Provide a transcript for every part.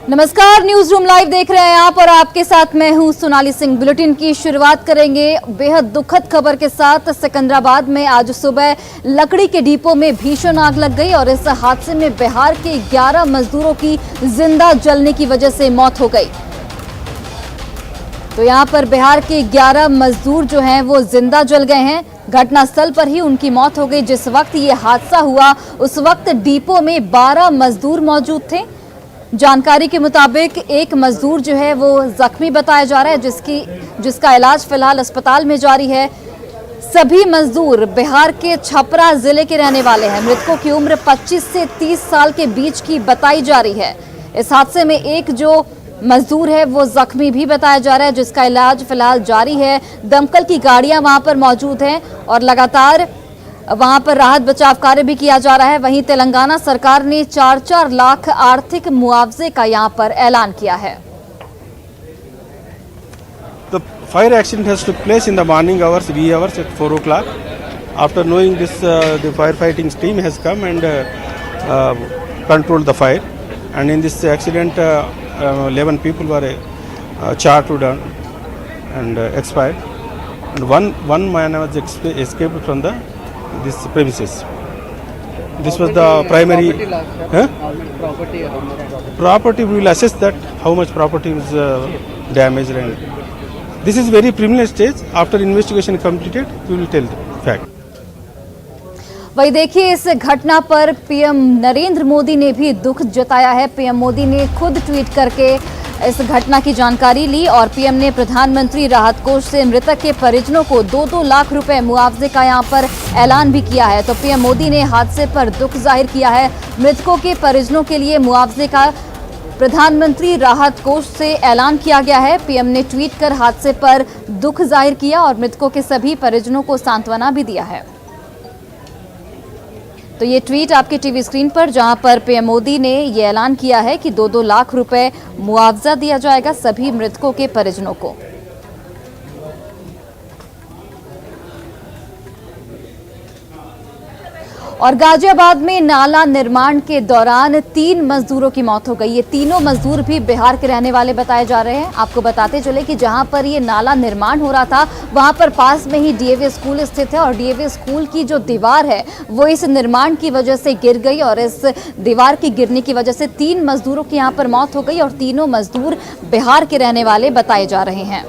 नमस्कार, news room live देख रहे हैं आप और आपके साथ मैं हूं सोनाली सिंह। बुलेटिन की शुरुआत करेंगे बेहद दुखद खबर के साथ। सिकंदराबाद में आज सुबह लकड़ी के डिपो में भीषण आग लग गई और इस हादसे में बिहार के 11 मजदूरों की जिंदा जलने की वजह से मौत हो गई। तो यहां पर बिहार के 11 मजदूर जो हैं वो जिंदा जल गए हैं। घटनास्थल पर ही उनकी मौत हो गई। जिस वक्त ये हादसा हुआ उस वक्त डिपो में 12 मजदूर मौजूद थे। जानकारी के मुताबिक एक मजदूर जो है वो जख्मी बताया जा रहा है, जिसका इलाज फिलहाल अस्पताल में जारी है। सभी मजदूर बिहार के छपरा जिले के रहने वाले हैं। मृतकों की उम्र 25 से 30 साल के बीच की बताई जा रही है। इस हादसे में एक जो मजदूर है वो जख्मी भी बताया जा रहा है, जिसका इलाज फिलहाल जारी है। दमकल की गाड़ियां वहां पर मौजूद हैं और लगातार वहां पर राहत बचाव कार्य भी किया जा रहा है। वहीं तेलंगाना सरकार ने 4-4 लाख आर्थिक मुआवजे का यहां पर ऐलान किया है। The fire accident has took place in the morning hours, wee hours at 4 o'clock. After knowing this, the firefighting team has come and controlled the fire. And in this accident, 11 people were charred and expired. And one man was escaped from this premises. This was the primary property. We will assess that how much property is damaged, and this is very preliminary stage. After investigation completed, we will tell the fact. वही देखिए, इस घटना पर PM Narendra Modi ने भी दुख जताया है। पीएम मोदी ने खुद ट्वीट करके इस घटना की जानकारी ली और पीएम ने प्रधानमंत्री राहत कोष से मृतक के परिजनों को 2-2 लाख रुपए मुआवजे का यहां पर ऐलान भी किया है। तो पीएम मोदी ने हादसे पर दुख जाहिर किया है। मृतकों के परिजनों के लिए मुआवजे का प्रधानमंत्री राहत कोष से ऐलान किया गया है। पीएम ने ट्वीट कर हादसे पर दुख जाहिर किया और मृतकों के सभी परिजनों को सांत्वना भी दिया है। तो ये ट्वीट आपके टीवी स्क्रीन पर, जहां पर पीएम मोदी ने ये ऐलान किया है कि 2-2 लाख रुपए मुआवजा दिया जाएगा सभी मृतकों के परिजनों को। और गाजियाबाद में नाला निर्माण के दौरान 3 मजदूरों की मौत हो गई। ये तीनों मजदूर भी बिहार के रहने वाले बताए जा रहे हैं। आपको बताते चले कि जहां पर ये नाला निर्माण हो रहा था वहां पर पास में ही डीएवी स्कूल स्थित है और डीएवी स्कूल की जो दीवार है वो इस निर्माण की वजह से गिर गई और इस दीवार की गिरने की वजह से 3 मजदूरों की यहाँ पर मौत हो गई और तीनों मजदूर बिहार के रहने वाले बताए जा रहे हैं।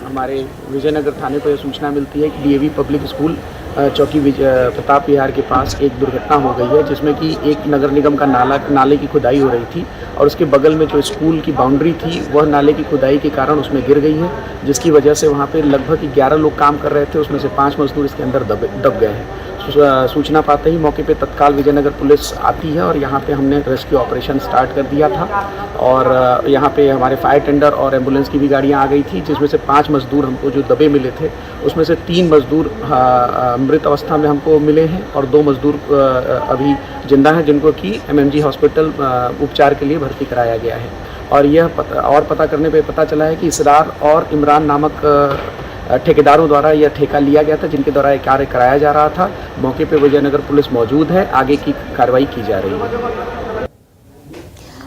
हमारे विजयनगर थाने को यह सूचना मिलती है कि डीएवी पब्लिक स्कूल चौकी प्रताप विहार के पास एक दुर्घटना हो गई है, जिसमें कि एक नगर निगम का नाले की खुदाई हो रही थी और उसके बगल में जो स्कूल की बाउंड्री थी वह नाले की खुदाई के कारण उसमें गिर गई है, जिसकी वजह से वहाँ पे लगभग 11 लोग काम कर रहे थे। उसमें से 5 मजदूर इसके अंदर दब गए हैं। सूचना पाते ही मौके पे तत्काल विजयनगर पुलिस आती है और यहाँ पे हमने रेस्क्यू ऑपरेशन स्टार्ट कर दिया था और यहाँ पे हमारे फायर टेंडर और एम्बुलेंस की भी गाड़ियाँ आ गई थी, जिसमें से 5 मजदूर हमको जो दबे मिले थे उसमें से 3 मजदूर मृत अवस्था में हमको मिले हैं और 2 मजदूर अभी जिंदा हैं, जिनको कि एमएमजी हॉस्पिटल उपचार के लिए भर्ती कराया गया है। और यह पता करने पे पता चला है कि इसरार और इमरान नामक ठेकेदारों द्वारा यह ठेका लिया गया था, जिनके द्वारा यह कार्य कराया जा रहा था। मौके पे विजयनगर पुलिस मौजूद है, आगे की कार्रवाई की जा रही है।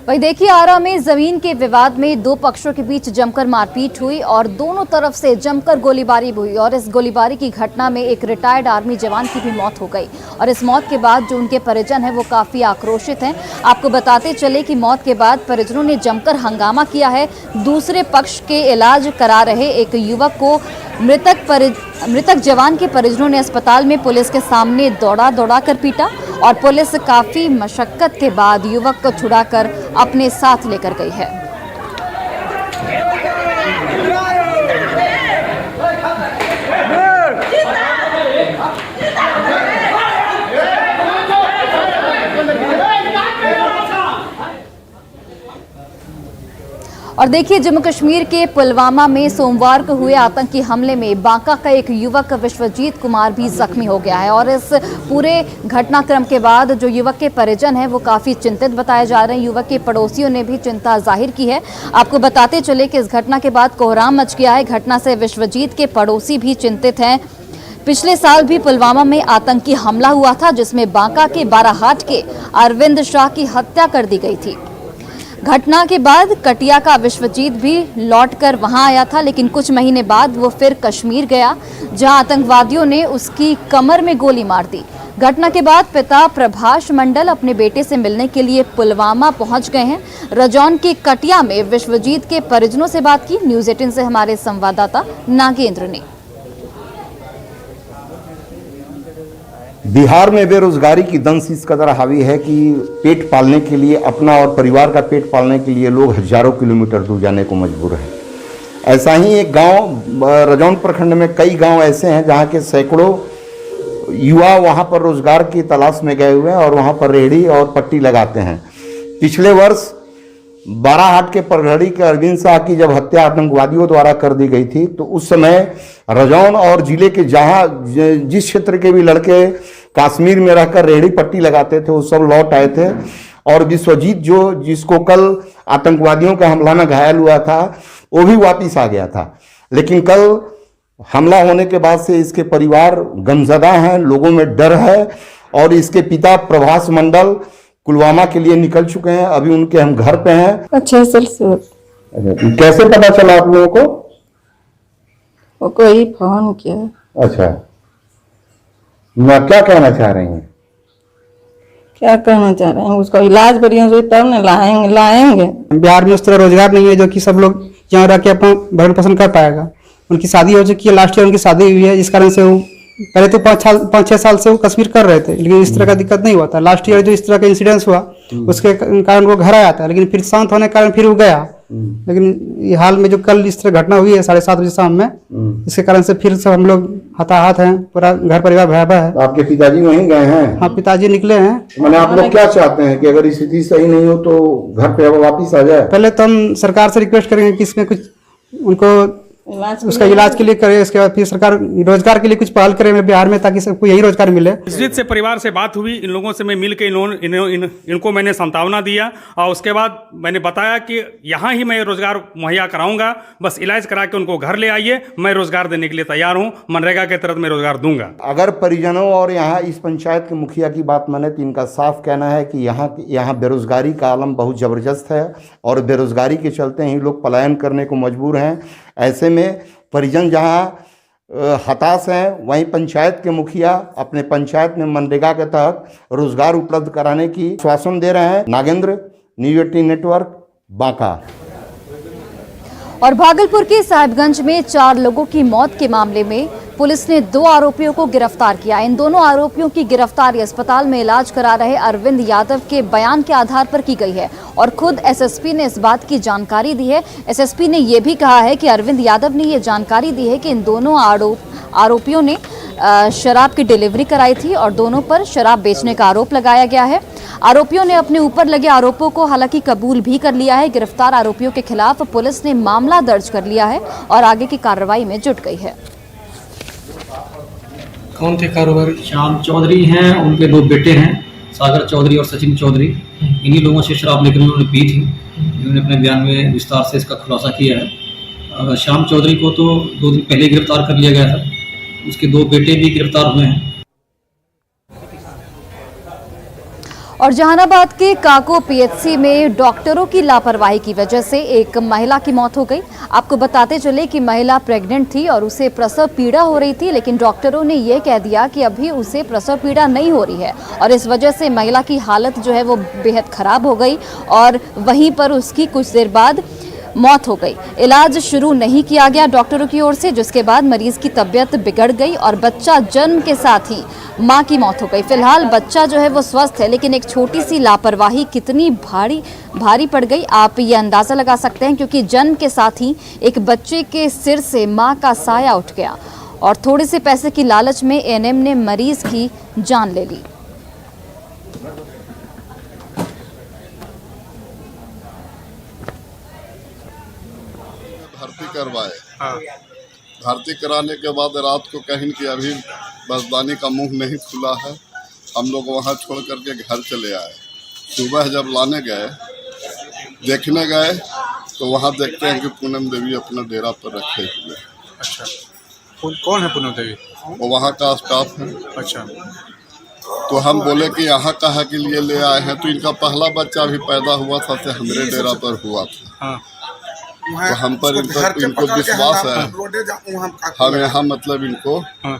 वही देखिए, आरा में जमीन के विवाद में 2 पक्षों के बीच जमकर मारपीट हुई और दोनों तरफ से जमकर गोलीबारी हुई और इस गोलीबारी की घटना में एक रिटायर्ड आर्मी जवान की भी मौत हो गई और इस मौत के बाद जो उनके परिजन हैं वो काफ़ी आक्रोशित हैं। आपको बताते चले कि मौत के बाद परिजनों ने जमकर हंगामा किया है। दूसरे पक्ष के इलाज करा रहे एक युवक को मृतक जवान के परिजनों ने अस्पताल में पुलिस के सामने दौड़ा कर पीटा और पुलिस काफी मशक्कत के बाद युवक को छुड़ाकर अपने साथ लेकर गई है। और देखिए, जम्मू कश्मीर के पुलवामा में सोमवार को हुए आतंकी हमले में बांका का एक युवक विश्वजीत कुमार भी जख्मी हो गया है और इस पूरे घटनाक्रम के बाद जो युवक के परिजन हैं वो काफ़ी चिंतित बताए जा रहे हैं। युवक के पड़ोसियों ने भी चिंता जाहिर की है। आपको बताते चले कि इस घटना के बाद कोहराम मच गया है। घटना से विश्वजीत के पड़ोसी भी चिंतित हैं। पिछले साल भी पुलवामा में आतंकी हमला हुआ था, जिसमें बांका के बाराहाट के अरविंद शाह की हत्या कर दी गई थी। घटना के बाद कटिया का विश्वजीत भी लौटकर वहां आया था, लेकिन कुछ महीने बाद वो फिर कश्मीर गया, जहां आतंकवादियों ने उसकी कमर में गोली मार दी। घटना के बाद पिता प्रभाष मंडल अपने बेटे से मिलने के लिए पुलवामा पहुंच गए हैं। रजौन के कटिया में विश्वजीत के परिजनों से बात की न्यूज़ 18 से हमारे संवाददाता नागेंद्र ने। बिहार में बेरोजगारी की दंश इस कदर हावी है कि पेट पालने के लिए, अपना और परिवार का पेट पालने के लिए लोग हजारों किलोमीटर दूर जाने को मजबूर हैं। ऐसा ही एक गांव रजौन प्रखंड में कई गांव ऐसे हैं जहां के सैकड़ों युवा वहां पर रोजगार की तलाश में गए हुए हैं और वहां पर रेहड़ी और पट्टी लगाते हैं। पिछले वर्ष बाराहाट के परगढ़ी के अरविंद शाह की जब हत्या आतंकवादियों द्वारा कर दी गई थी, तो उस समय रजौन और जिले के जिस क्षेत्र के भी लड़के कश्मीर में रहकर रेहड़ी पट्टी लगाते थे, वो सब लौट आए थे। और विश्वजीत जिसको कल आतंकवादियों के हमला में घायल हुआ था, वो भी वापिस आ गया था। लेकिन कल हमला होने के बाद से इसके परिवार गमजदा हैं, लोगों में डर है। और इसके पिता प्रभाष मंडल पुलवामा के लिए निकल चुके हैं। अभी उनके हम घर पे हैं। 6 साल से। कैसे पता चला आप लोगों को? वो कोई फोन किया। अच्छा, क्या कहना चाह रही हैं? क्या कहना चाह रहे हैं, उसका इलाज बढ़िया से तब न लाएंगे। बिहार में उस तरह रोजगार नहीं है जो कि सब लोग यहाँ रह के अपना भरण पोषण कर पाएगा। उनकी शादी हो चुकी है, लास्ट ईयर उनकी शादी हुई है, जिस कारण से वो पहले तो 5-6 साल से वो कश्मीर कर रहे थे, लेकिन इस तरह का दिक्कत नहीं हुआ था। लास्ट ईयर जो इस तरह का इंसिडेंस हुआ, उसके कारण वो घर आया था, लेकिन फिर शांत होने के कारण फिर वो गया। लेकिन ये हाल में जो कल इस तरह घटना हुई है 7:30 बजे शाम में, इसके कारण से फिर सब हम लोग हताहत हैं, पूरा घर परिवार भयावह है। आपके पिताजी वहीं गए हैं? हाँ, पिताजी निकले हैं। मैंने आप लोग क्या चाहते हैं कि अगर स्थिति सही नहीं हो तो घर पे वापिस आ जाए? पहले तो हम सरकार से रिक्वेस्ट करेंगे कि इसमें कुछ उनको उसका इलाज के लिए करे, इसके बाद फिर सरकार रोजगार के लिए कुछ पहल करे बिहार में, ताकि सबको यही रोजगार मिले। विश्वजीत से परिवार से बात हुई, इन लोगों से मैं मिल के इनको मैंने सांत्वना दिया और उसके बाद मैंने बताया कि यहाँ ही मैं रोजगार मुहैया कराऊंगा, बस इलाज करा के उनको घर ले आइए, मैं रोजगार देने के लिए तैयार हूँ, मनरेगा के तहत मैं रोजगार दूंगा। अगर परिजनों और यहाँ इस पंचायत के मुखिया की बात माने तो इनका साफ कहना है कि यहाँ बेरोजगारी का आलम बहुत ज़बरदस्त है और बेरोजगारी के चलते ही लोग पलायन करने को मजबूर हैं। ऐसे में परिजन जहां हताश हैं, वहीं पंचायत के मुखिया अपने पंचायत में मनरेगा के तहत रोजगार उपलब्ध कराने की आश्वासन दे रहे हैं। Nagendra, news 18 network, Banka. और भागलपुर के साहिबगंज में 4 लोगों की मौत के मामले में पुलिस ने 2 आरोपियों को गिरफ्तार किया। इन दोनों आरोपियों की गिरफ्तारी अस्पताल में इलाज करा रहे अरविंद यादव के बयान के आधार पर की गई है और खुद एसएसपी ने इस बात की जानकारी दी है। एसएसपी ने यह भी कहा है कि अरविंद यादव ने यह जानकारी दी है कि इन दोनों आरोपियों ने शराब की डिलीवरी कराई थी और दोनों पर शराब बेचने का आरोप लगाया गया है। आरोपियों ने अपने ऊपर लगे आरोपों को हालांकि कबूल भी कर लिया है। गिरफ्तार आरोपियों के खिलाफ पुलिस ने मामला दर्ज कर लिया है और आगे की कार्रवाई में जुट गई है। कौन थे कारोबारी? श्याम चौधरी हैं, उनके 2 बेटे हैं, सागर चौधरी और सचिन चौधरी। इन्हीं लोगों से शराब लेकर उन्होंने पी थी। उन्होंने अपने बयान में विस्तार से इसका खुलासा किया है। श्याम चौधरी को तो 2 दिन पहले गिरफ्तार कर लिया गया था, उसके 2 बेटे भी गिरफ्तार हुए हैं। और जहानाबाद के काको पीएचसी में डॉक्टरों की लापरवाही की वजह से एक महिला की मौत हो गई। आपको बताते चले कि महिला प्रेग्नेंट थी और उसे प्रसव पीड़ा हो रही थी, लेकिन डॉक्टरों ने यह कह दिया कि अभी उसे प्रसव पीड़ा नहीं हो रही है और इस वजह से महिला की हालत जो है वो बेहद खराब हो गई और वहीं पर उसकी कुछ देर बाद मौत हो गई। इलाज शुरू नहीं किया गया डॉक्टरों की ओर से, जिसके बाद मरीज की तबीयत बिगड़ गई और बच्चा जन्म के साथ ही मां की मौत हो गई। फिलहाल बच्चा जो है वो स्वस्थ है, लेकिन एक छोटी सी लापरवाही कितनी भारी पड़ गई आप ये अंदाजा लगा सकते हैं, क्योंकि जन्म के साथ ही एक बच्चे के सिर से मां का साया उठ गया और थोड़े से पैसे की लालच में एएनएम ने मरीज की जान ले ली। भर्ती करवाए। भर्ती कराने के बाद रात को कहीं कि अभी बसदानी का मुंह नहीं खुला है, हम लोग वहां छोड़ करके घर चले आए। सुबह जब लाने गए, देखने गए तो वहां देखते हैं कि पूनम देवी अपना डेरा पर रखे हुए। अच्छा, कौन है पूनम देवी? वो वहाँ का स्टाफ है। अच्छा। तो हम बोले कि यहाँ कहाँ के लिए ले आए हैं, तो इनका पहला बच्चा भी पैदा हुआ था तो हमारे डेरा पर हुआ था। हाँ। तो हम पर इनको विश्वास है, हम यहाँ मतलब इनको हाँ।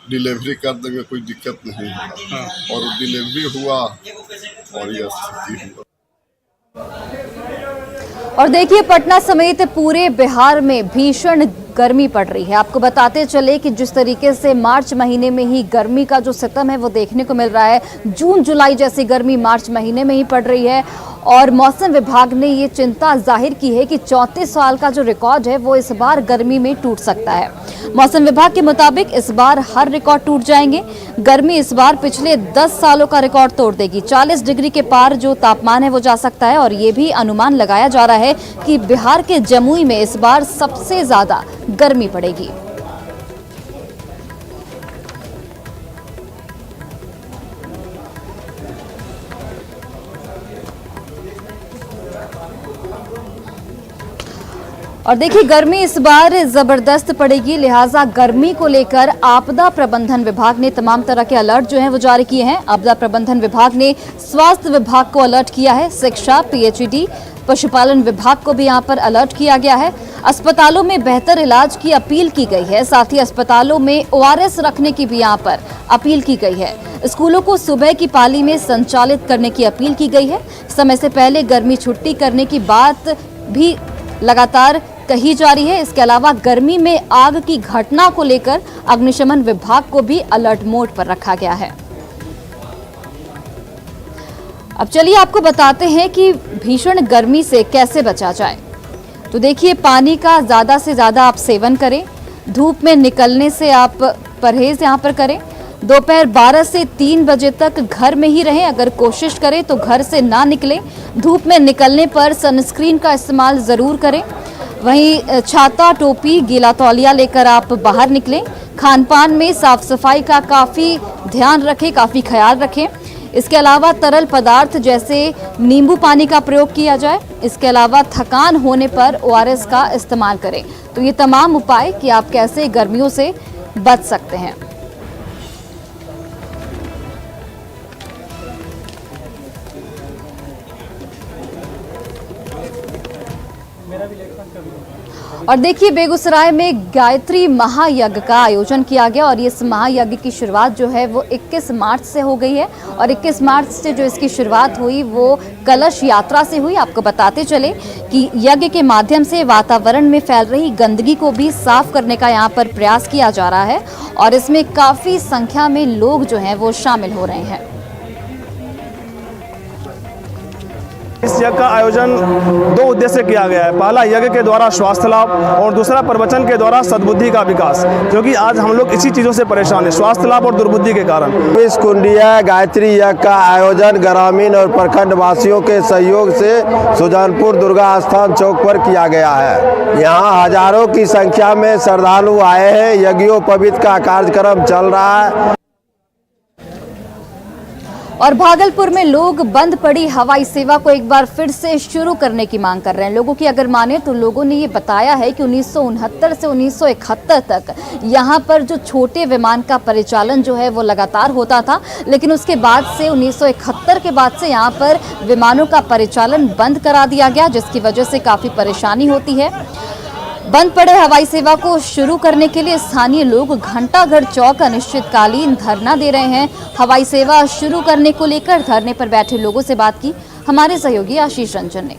डिलीवरी कर देंगे, कोई दिक्कत नहीं है। हाँ। और डिलीवरी हुआ और यह स्थिति हुआ। और देखिए, पटना समेत पूरे बिहार में भीषण गर्मी पड़ रही है। आपको बताते चले कि जिस तरीके से मार्च महीने में ही गर्मी का जो सितम है वो देखने को मिल रहा है, जून जुलाई जैसी गर्मी मार्च महीने में ही पड़ रही है। और मौसम विभाग ने ये चिंता जाहिर की है कि 34 साल का जो रिकॉर्ड है वो इस बार गर्मी में टूट सकता है। मौसम विभाग के मुताबिक इस बार हर रिकॉर्ड टूट जाएंगे। गर्मी इस बार पिछले 10 सालों का रिकॉर्ड तोड़ देगी। 40 डिग्री के पार जो तापमान है वो जा सकता है। और ये भी अनुमान लगाया जा रहा है कि बिहार के जमुई में इस बार सबसे ज्यादा गर्मी पड़ेगी। और देखिए, गर्मी इस बार जबरदस्त पड़ेगी, लिहाजा गर्मी को लेकर आपदा प्रबंधन विभाग ने तमाम तरह के अलर्ट जो हैं वो जारी किए हैं। आपदा प्रबंधन विभाग ने स्वास्थ्य विभाग को अलर्ट किया है, शिक्षा, पीएचईडी, पशुपालन विभाग को भी यहां पर अलर्ट किया गया है। अस्पतालों में बेहतर इलाज की अपील की गई है, साथ ही अस्पतालों में ओआरएस रखने की भी यहां पर अपील की गई है। स्कूलों को सुबह की पाली में संचालित करने की अपील की गई है। समय से पहले गर्मी छुट्टी करने की बात भी लगातार कही जा रही है। इसके अलावा गर्मी में आग की घटना को लेकर अग्निशमन विभाग को भी अलर्ट मोड पर रखा गया है। अब चलिए आपको बताते हैं कि भीषण गर्मी से कैसे बचा जाए। तो देखिए, पानी का ज़्यादा से ज़्यादा आप सेवन करें। धूप में निकलने से आप परहेज यहाँ पर करें। दोपहर 12 से 3 बजे तक घर में ही रहें। अगर कोशिश करें तो घर से ना निकलें। धूप में निकलने पर सनस्क्रीन का इस्तेमाल ज़रूर करें। वहीं छाता, टोपी, गीला तौलिया लेकर आप बाहर निकलें। खान पान में साफ सफाई का काफ़ी ध्यान रखें, काफ़ी ख्याल रखें। इसके अलावा तरल पदार्थ जैसे नींबू पानी का प्रयोग किया जाए। इसके अलावा थकान होने पर ओआरएस का इस्तेमाल करें। तो ये तमाम उपाय कि आप कैसे गर्मियों से बच सकते हैं। और देखिए, बेगूसराय में गायत्री महायज्ञ का आयोजन किया गया और इस महायज्ञ की शुरुआत जो है वो 21 मार्च से हो गई है। और 21 मार्च से जो इसकी शुरुआत हुई वो कलश यात्रा से हुई। आपको बताते चले कि यज्ञ के माध्यम से वातावरण में फैल रही गंदगी को भी साफ करने का यहाँ पर प्रयास किया जा रहा है और इसमें काफ़ी संख्या में लोग जो हैं वो शामिल हो रहे हैं। इस यज्ञ का आयोजन 2 उद्देश्य किया गया है। पहला, यज्ञ के द्वारा स्वास्थ्य लाभ और दूसरा, प्रवचन के द्वारा सद्बुद्धि का विकास, क्योंकि आज हम लोग इसी चीज़ों से परेशान हैं, स्वास्थ्य लाभ और दुर्बुद्धि के कारण। इस कुंडीय गायत्री यज्ञ का आयोजन ग्रामीण और प्रखंड वासियों के सहयोग से सुजानपुर दुर्गा स्थान चौक पर किया गया है। यहाँ हजारों की संख्या में श्रद्धालु आए हैं। यज्ञोपवीत का कार्यक्रम चल रहा है। और भागलपुर में लोग बंद पड़ी हवाई सेवा को एक बार फिर से शुरू करने की मांग कर रहे हैं। लोगों की अगर माने तो लोगों ने ये बताया है कि 1969 से 1971 तक यहाँ पर जो छोटे विमान का परिचालन जो है वो लगातार होता था, लेकिन उसके बाद से 1971 के बाद से यहाँ पर विमानों का परिचालन बंद करा दिया गया, जिसकी वजह से काफ़ी परेशानी होती है। बंद पड़े हवाई सेवा को शुरू करने के लिए स्थानीय लोग घंटाघर चौक अनिश्चितकालीन धरना दे रहे हैं। हवाई सेवा शुरू करने को लेकर धरने पर बैठे लोगों से बात की हमारे सहयोगी आशीष रंजन ने।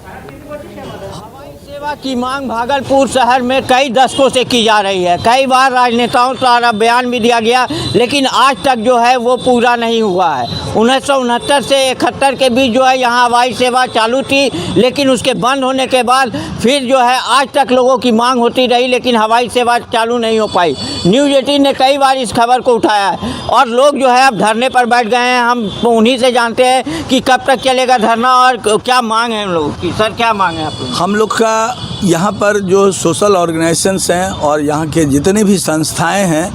सेवा की मांग भागलपुर शहर में कई दशकों से की जा रही है। कई बार राजनेताओं द्वारा बयान भी दिया गया, लेकिन आज तक जो है वो पूरा नहीं हुआ है। 1969 से 71 के बीच जो है यहाँ हवाई सेवा चालू थी, लेकिन उसके बंद होने के बाद फिर जो है आज तक लोगों की मांग होती रही, लेकिन हवाई सेवा चालू नहीं हो पाई। न्यूज़ 18 ने कई बार इस खबर को उठाया है और लोग जो है अब धरने पर बैठ गए हैं। हम उन्हीं से जानते हैं कि कब तक चलेगा धरना और क्या मांग है हम लोगों की। सर, क्या मांग है आप लोग? हम लोग का यहाँ पर जो सोशल ऑर्गेनाइजेशंस हैं और यहाँ के जितने भी संस्थाएं हैं,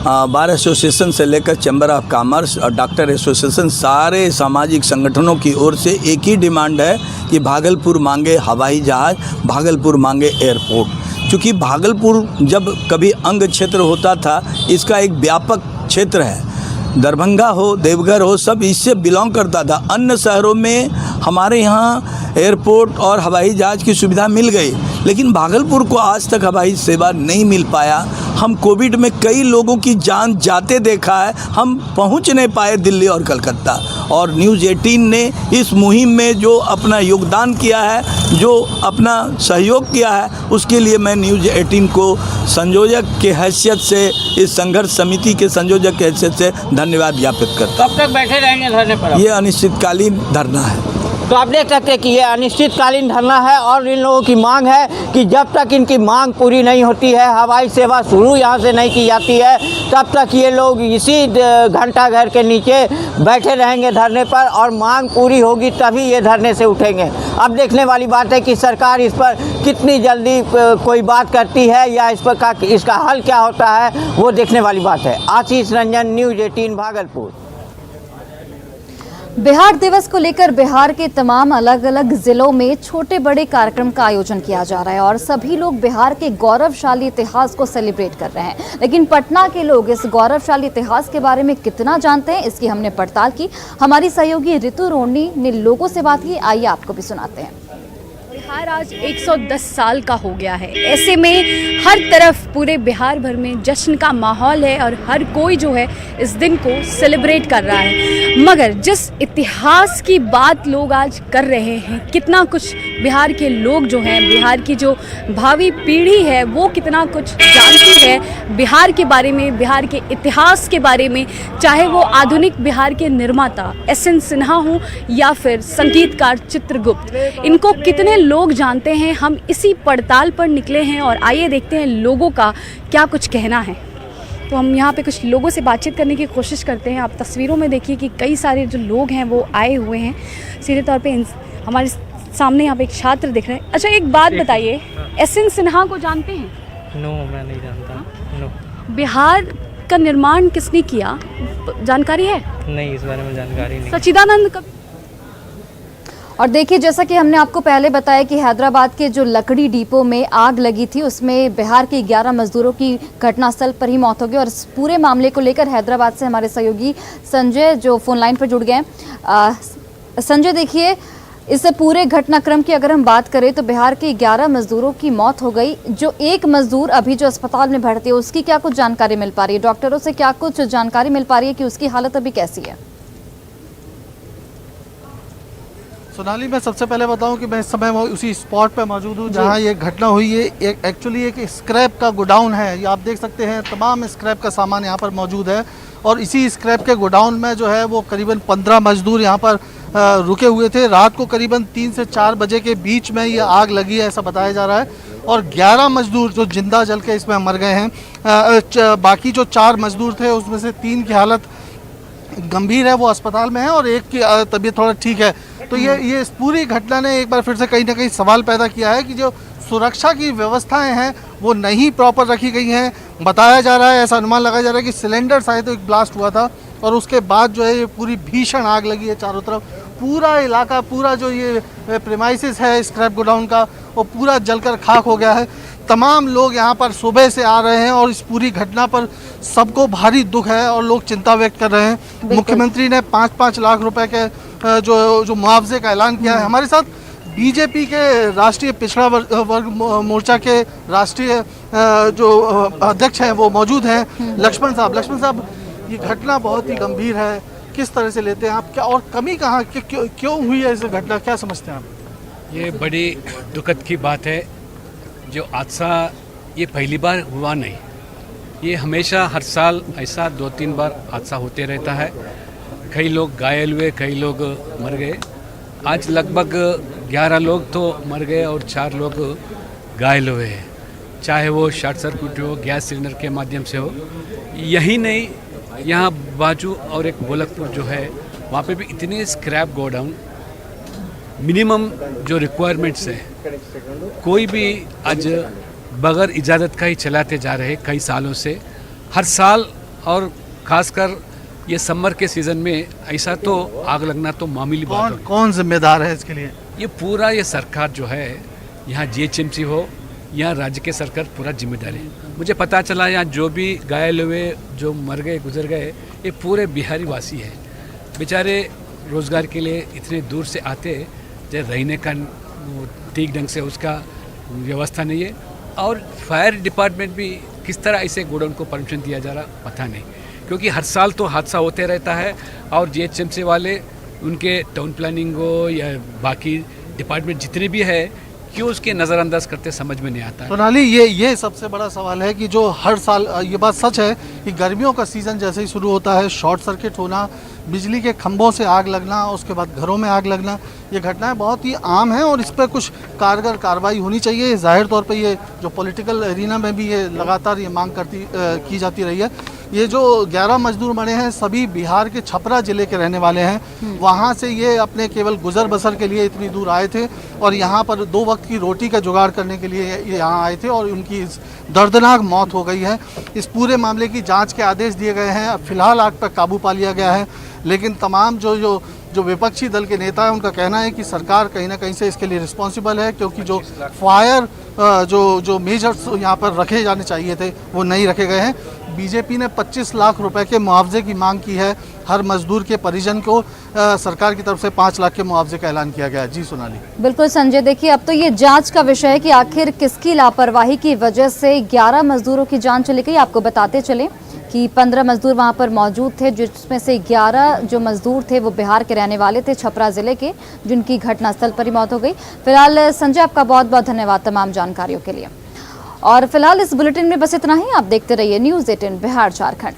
बार एसोसिएशन से लेकर चैम्बर ऑफ कॉमर्स और डॉक्टर एसोसिएशन, सारे सामाजिक संगठनों की ओर से एक ही डिमांड है कि भागलपुर मांगे हवाई जहाज़, भागलपुर मांगे एयरपोर्ट। क्योंकि भागलपुर जब कभी अंग क्षेत्र होता था, इसका एक व्यापक क्षेत्र है। दरभंगा हो, देवघर हो, सब इससे बिलोंग करता था। अन्य शहरों में हमारे यहाँ एयरपोर्ट और हवाई जहाज़ की सुविधा मिल गई, लेकिन भागलपुर को आज तक हवाई सेवा नहीं मिल पाया। हम कोविड में कई लोगों की जान जाते देखा है, हम पहुंच नहीं पाए दिल्ली और कलकत्ता। और न्यूज़ 18 ने इस मुहिम में जो अपना योगदान किया है, जो अपना सहयोग किया है, उसके लिए मैं न्यूज़ 18 को संयोजक के हैसियत से, इस संघर्ष समिति के संयोजक के हैसियत से धन्यवाद ज्ञापित करता हूँ। कब तक बैठे रहेंगे धरने पर? ये अनिश्चितकालीन धरना है। तो आप देख सकते हैं कि ये अनिश्चितकालीन धरना है और इन लोगों की मांग है कि जब तक इनकी मांग पूरी नहीं होती है, हवाई सेवा शुरू यहाँ से नहीं की जाती है, तब तक ये लोग इसी घंटाघर के नीचे बैठे रहेंगे धरने पर, और मांग पूरी होगी तभी ये धरने से उठेंगे। अब देखने वाली बात है कि सरकार इस पर कितनी जल्दी कोई बात करती है या इसका हल क्या होता है, वो देखने वाली बात है। आशीष रंजन, न्यूज़ 18 भागलपुर। बिहार दिवस को लेकर बिहार के तमाम अलग अलग जिलों में छोटे बड़े कार्यक्रम का आयोजन किया जा रहा है और सभी लोग बिहार के गौरवशाली इतिहास को सेलिब्रेट कर रहे हैं। लेकिन पटना के लोग इस गौरवशाली इतिहास के बारे में कितना जानते हैं, इसकी हमने पड़ताल की। हमारी सहयोगी ऋतु रोनी ने लोगों से बात की, आइए आपको भी सुनाते हैं। बिहार आज 110 साल का हो गया है। ऐसे में हर तरफ पूरे बिहार भर में जश्न का माहौल है और हर कोई जो है इस दिन को सेलिब्रेट कर रहा है। मगर जिस इतिहास की बात लोग आज कर रहे हैं, कितना कुछ बिहार के लोग जो हैं, बिहार की जो भावी पीढ़ी है वो कितना कुछ जानती है बिहार के बारे में, बिहार के इतिहास के बारे में, चाहे वो आधुनिक बिहार के निर्माता एस.एन. सिन्हा हों या फिर संगीतकार चित्रगुप्त, इनको कितने लोग जानते हैं। हम इसी पड़ताल पर निकले हैं और आइए देखते हैं लोगों का क्या कुछ कहना है। तो हम यहाँ पे कुछ लोगों से बातचीत करने की कोशिश करते हैं। आप तस्वीरों में देखिए कि कई सारे जो लोग हैं वो आए हुए हैं। सीधे तौर पे हमारे सामने यहाँ पे एक छात्र दिख रहे हैं। अच्छा, एक बात बताइए, एस.एन. सिन्हा को जानते हैं? नो, मैं नहीं जानता। नो। बिहार का निर्माण किसने किया, जानकारी है? नहीं, इस बारे में जानकारी नहीं। सच्चिदानंद कब? और देखिए, जैसा कि हमने आपको पहले बताया कि हैदराबाद के जो लकड़ी डिपो में आग लगी थी, उसमें बिहार के 11 मजदूरों की घटनास्थल पर ही मौत हो गई। और इस पूरे मामले को लेकर हैदराबाद से हमारे सहयोगी संजय जो फोन लाइन पर जुड़ गए हैं। संजय, देखिए, इस पूरे घटनाक्रम की अगर हम बात करें तो बिहार के 11 मजदूरों की मौत हो गई। जो एक मजदूर अभी जो अस्पताल में भर्ती है, उसकी क्या कुछ जानकारी मिल पा रही है? डॉक्टरों से क्या कुछ जानकारी मिल पा रही है कि उसकी हालत अभी कैसी है? सोनाली, मैं सबसे पहले बताऊं कि मैं इस समय उसी स्पॉट पे मौजूद हूं जहां ये घटना हुई है। एक एक्चुअली एक स्क्रैप का गोडाउन है। ये आप देख सकते हैं, तमाम स्क्रैप का सामान यहां पर मौजूद है और इसी स्क्रैप के गोडाउन में जो है वो करीबन 15 मजदूर यहां पर रुके हुए थे। रात को करीबन 3 से 4 बजे के बीच में ये आग लगी है, ऐसा बताया जा रहा है। और 11 मजदूर जो जिंदा जल के इसमें मर गए हैं। बाकी जो 4 मजदूर थे उसमें से 3 की हालत गंभीर है, वो अस्पताल में है, और एक की तबीयत थोड़ा ठीक है। तो ये इस पूरी घटना ने एक बार फिर से कहीं ना कहीं सवाल पैदा किया है कि जो सुरक्षा की व्यवस्थाएं हैं वो नहीं प्रॉपर रखी गई हैं। बताया जा रहा है, ऐसा अनुमान लगाया जा रहा है कि सिलेंडर शायद एक ब्लास्ट हुआ था और उसके बाद जो है ये पूरी भीषण आग लगी है चारों तरफ। पूरा इलाका, पूरा जो ये प्रेमाइसिस है स्क्रैप गोडाउन का, वो पूरा जलकर खाक हो गया है। तमाम लोग यहाँ पर सुबह से आ रहे हैं और इस पूरी घटना पर सबको भारी दुख है और लोग चिंता व्यक्त कर रहे हैं। मुख्यमंत्री ने 5-5 लाख रुपए के जो मुआवजे का ऐलान किया है। हमारे साथ बीजेपी के राष्ट्रीय पिछड़ा वर्ग मोर्चा के राष्ट्रीय जो अध्यक्ष हैं वो मौजूद हैं, लक्ष्मण साहब, ये घटना बहुत ही गंभीर है, किस तरह से लेते हैं आप? क्या और कमी कहाँ, क्यों हुई है इस घटना, क्या समझते हैं आप? ये बड़ी दुखद की बात है। जो हादसा ये पहली बार हुआ नहीं, ये हमेशा हर साल ऐसा 2-3 बार हादसा होते रहता है। कई लोग घायल हुए, कई लोग मर गए। आज लगभग 11 लोग तो मर गए और 4 लोग घायल हुए हैं, चाहे वो शॉर्ट सर्किट हो, गैस सिलेंडर के माध्यम से हो। यही नहीं, यहाँ बाजू और एक गोलकपुर जो है वहाँ पे भी इतने स्क्रैप गोडाउन, मिनिमम जो रिक्वायरमेंट्स है, कोई भी आज बगैर इजाज़त का ही चलाते जा रहे कई सालों से, हर साल। और ख़ासकर ये समर के सीज़न में ऐसा तो आग लगना तो मामूली बात है। कौन जिम्मेदार है इसके लिए? ये पूरा ये सरकार जो है, यहाँ जीएचएमसी हो यहाँ राज्य के सरकार पूरा जिम्मेदार है। मुझे पता चला यहाँ जो भी घायल हुए, जो मर गए, गुजर गए, ये पूरे बिहारी वासी हैं। बेचारे रोज़गार के लिए इतने दूर से आते, जो रहने का ठीक ढंग से उसका व्यवस्था नहीं है। और फायर डिपार्टमेंट भी किस तरह ऐसे गोडाउन को परमिशन दिया जा रहा पता नहीं, क्योंकि हर साल तो हादसा होते रहता है। और जीएचएमसी वाले उनके टाउन प्लानिंग हो या बाकी डिपार्टमेंट जितने भी है, क्यों उसके नज़रअंदाज करते समझ में नहीं आता है। सोनाली, ये सबसे बड़ा सवाल है कि जो हर साल, ये बात सच है कि गर्मियों का सीज़न जैसे ही शुरू होता है, शॉर्ट सर्किट होना, बिजली के खंभों से आग लगना, उसके बाद घरों में आग लगना, ये घटनाएं बहुत ही आम हैं और इस पर कुछ कारगर कार्रवाई होनी चाहिए। जाहिर तौर पे ये जो पॉलिटिकल एरिना में भी ये लगातार ये मांग की जाती रही है। ये जो 11 मजदूर मरे हैं सभी बिहार के छपरा ज़िले के रहने वाले हैं। वहाँ से ये अपने केवल गुजर बसर के लिए इतनी दूर आए थे और यहाँ पर 2 वक्त की रोटी का जुगाड़ करने के लिए ये यहाँ आए थे और उनकी इस दर्दनाक मौत हो गई है। इस पूरे मामले की जांच के आदेश दिए गए हैं। फिलहाल आग पर काबू पा लिया गया है, लेकिन तमाम जो विपक्षी दल के नेता हैं उनका कहना है कि सरकार कहीं ना कहीं से इसके लिए रिस्पॉन्सिबल है, क्योंकि जो फायर जो मेजर्स यहाँ पर रखे जाने चाहिए थे वो नहीं रखे गए हैं। बीजेपी ने 25 लाख रुपए के मुआवजे की मांग की है। हर मजदूर के परिजन को सरकार की तरफ से 5 लाख के मुआवजे का ऐलान किया गया है। जी सोनाली। बिल्कुल संजय, देखिए अब तो ये जांच का विषय है कि आखिर किसकी लापरवाही की वजह से 11 मजदूरों की जान चली गई। आपको बताते चले कि 15 मजदूर वहां पर मौजूद थे, जिसमें से 11 जो मजदूर थे वो बिहार के रहने वाले थे, छपरा जिले के, जिनकी घटनास्थल पर ही मौत हो गई। फिलहाल संजय, आपका बहुत बहुत धन्यवाद तमाम जानकारियों के लिए। और फिलहाल इस बुलेटिन में बस इतना ही। आप देखते रहिए न्यूज़ 18 बिहार झारखंड।